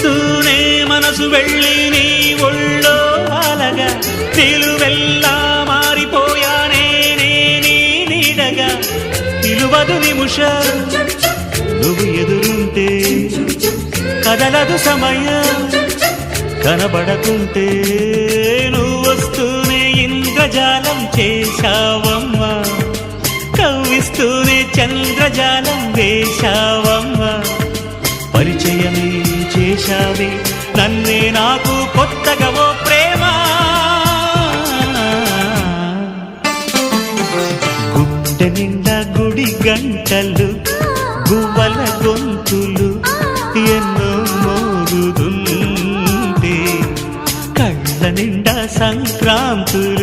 చూస్తూనే మనసు వెళ్ళి నీ ఒళ్ళో అలగా నిలువెల్లా మారిపోయానే నీ నీడగా నిలువదు నిముషం నువ్వు ఎదురుంటే కదలదు సమయం కనబడకుంటే నువ్వు వస్తూనే ఇంద్రజాలం చేశావమ్మా కవ్విస్తూనే చంద్రజాలం వేశావమ్మా పరిచయమే చేశావే నన్నే నాకు కొత్తగా ఓ ప్రేమ గుడ్డ నిండా గుడి గంటలు గువ్వల గొంతులు ఎన్నో మోగుతుంటే కళ్ళ నిండా సంక్రాంతులు